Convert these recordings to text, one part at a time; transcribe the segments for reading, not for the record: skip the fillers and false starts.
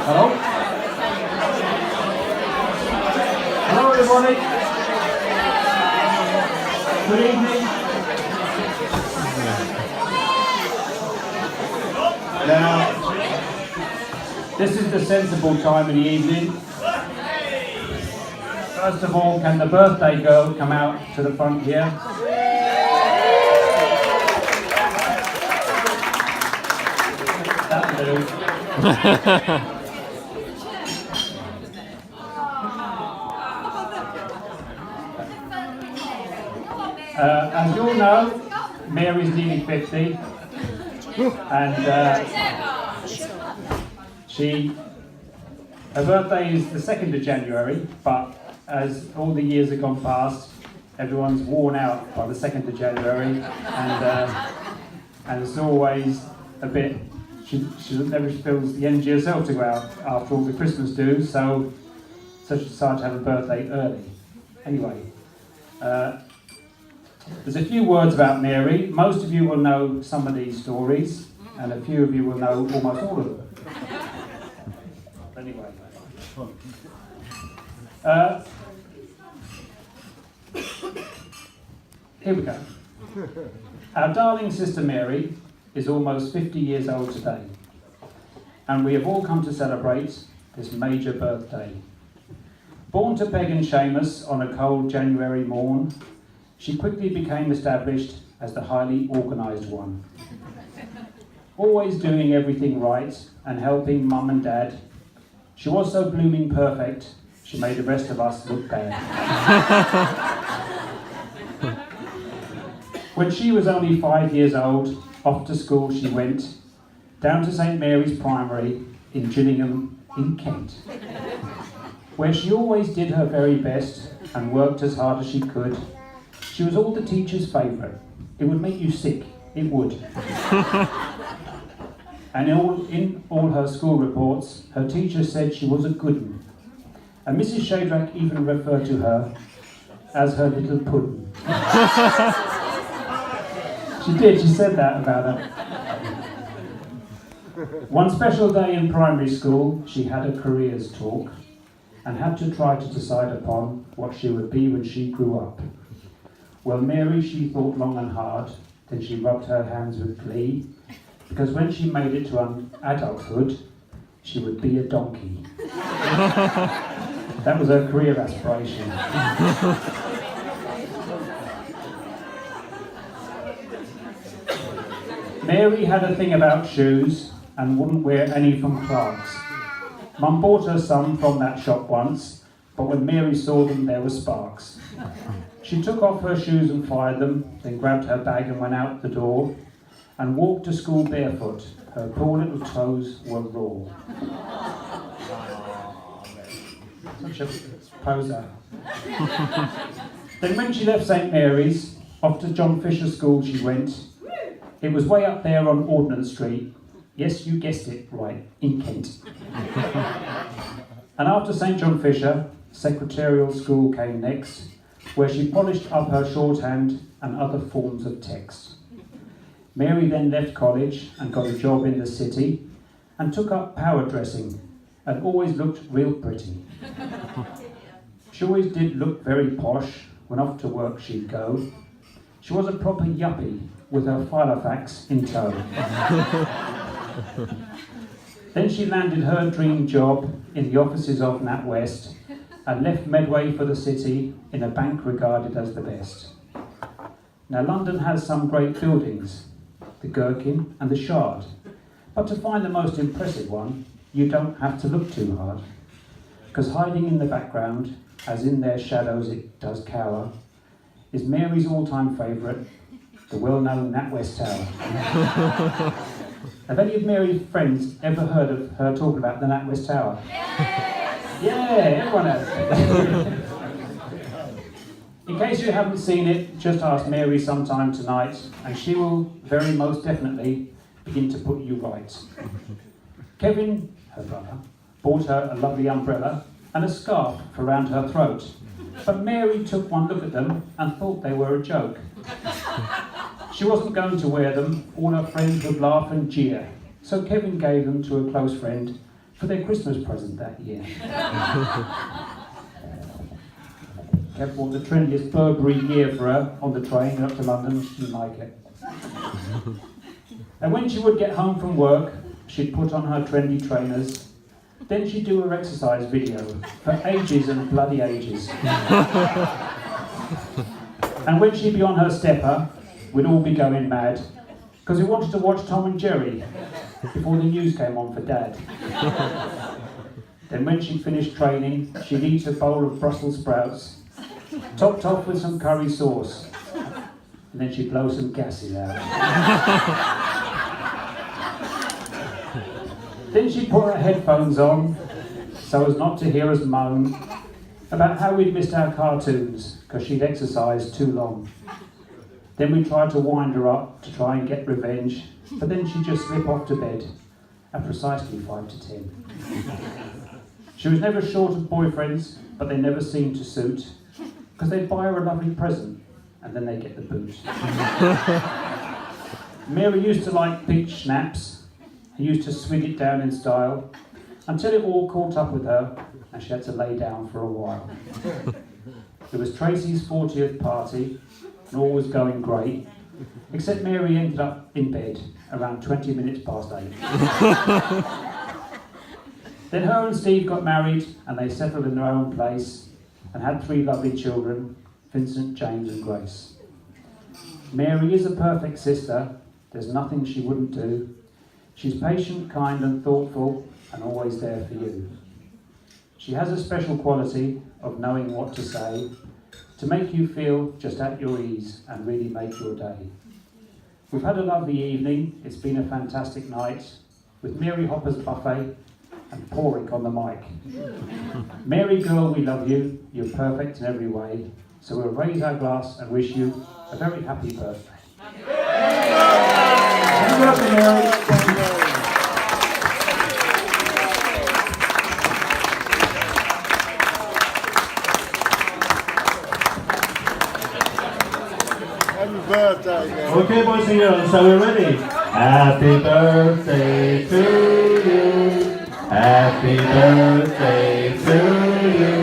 Hello? Hello everybody. Good evening. Now, this is the sensible time of the evening. First of all, can the birthday girl come out to the front here? That'll do. As you all know, Mary's nearly 50, and her birthday is the 2nd of January, but as all the years have gone past, everyone's worn out by the 2nd of January, and it's always a bit, she never feels the energy herself to go out after all the Christmas do, so she decided to have a birthday early. Anyway, there's a few words about Mary. Most of you will know some of these stories, and a few of you will know almost all of them. Anyway. Here we go. Our darling sister Mary is almost 50 years old today, and we have all come to celebrate this major birthday. Born to Peg and Seamus on a cold January morn, she quickly became established as the highly organised one. Always doing everything right and helping Mum and Dad, she was so blooming perfect, she made the rest of us look bad. When she was only 5 years old, off to school she went, down to St Mary's Primary in Gillingham in Kent, where she always did her very best and worked as hard as she could. She was all the teachers' favourite. It would make you sick, it would. And in all her school reports, her teachers said she was a good one. And Mrs. Shadrack even referred to her as her little puddin'. She did, she said that about her. One special day in primary school, she had a careers talk and had to try to decide upon what she would be when she grew up. Well, Mary, she thought long and hard, then she rubbed her hands with glee, because when she made it to adulthood, she would be a donkey. That was her career aspiration. Mary had a thing about shoes and wouldn't wear any from Clark's. Mum bought her some from that shop once, but when Mary saw them, there were sparks. She took off her shoes and fired them, then grabbed her bag and went out the door, and walked to school barefoot. Her poor little toes were raw. Such a poser. Then when she left St Mary's, off to John Fisher School she went. It was way up there on Ordnance Street. Yes, you guessed it right, in Kent. And after St John Fisher, Secretarial School came next, where she polished up her shorthand and other forms of text. Mary then left college and got a job in the city and took up power dressing and always looked real pretty. She always did look very posh. When off to work she'd go. She was a proper yuppie with her Filofax in tow. Then she landed her dream job in the offices of NatWest and left Medway for the city in a bank regarded as the best. Now London has some great buildings, the Gherkin and the Shard, but to find the most impressive one, you don't have to look too hard, because hiding in the background, as in their shadows it does cower, is Mary's all-time favourite, the well-known NatWest Tower. Have any of Mary's friends ever heard of her talking about the NatWest Tower? Yeah, everyone has. In case you haven't seen it, just ask Mary sometime tonight, and she will very most definitely begin to put you right. Kevin, her brother, bought her a lovely umbrella and a scarf for round her throat, but Mary took one look at them and thought they were a joke. She wasn't going to wear them, all her friends would laugh and jeer, so Kevin gave them to a close friend for their Christmas present that year. Kev bought the trendiest Burberry gear for her on the train up to London. She didn't like it. And when she would get home from work, she'd put on her trendy trainers. Then she'd do her exercise video for ages and bloody ages. And when she'd be on her stepper, we'd all be going mad because we wanted to watch Tom and Jerry before the news came on for Dad. Then when she'd finished training, she'd eat a bowl of Brussels sprouts, topped off with some curry sauce, and then she'd blow some gases out. Then she'd put her headphones on so as not to hear us moan about how we'd missed our cartoons because she'd exercised too long. Then we'd try to wind her up to try and get revenge, but then she'd just slip off to bed at precisely 5 to 10. She was never short of boyfriends, but they never seemed to suit because they'd buy her a lovely present and then they'd get the boot. Mary used to like peach schnapps and used to swig it down in style until it all caught up with her and she had to lay down for a while. It was Tracy's 40th party and all was going great, except Mary ended up in bed around 20 minutes past 8. Then her and Steve got married and they settled in their own place and had 3 lovely children, Vincent, James and Grace. Mary is a perfect sister. There's nothing she wouldn't do. She's patient, kind and thoughtful and always there for you. She has a special quality of knowing what to say to make you feel just at your ease and really make your day. We've had a lovely evening. It's been a fantastic night with Mary Hopper's buffet and Porrick on the mic. Mary girl, we love you. You're perfect in every way. So we'll raise our glass and wish you a very happy birthday. Happy birthday, Mary. Happy birthday, man. Okay, boys and girls, so we're ready. Happy birthday to you. Happy birthday to you.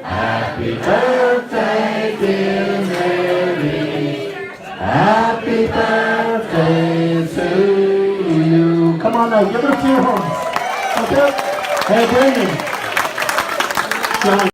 Happy birthday, dear Mary. Happy birthday to you. Come on now, give her a few hands. Okay? Hey, Brandon.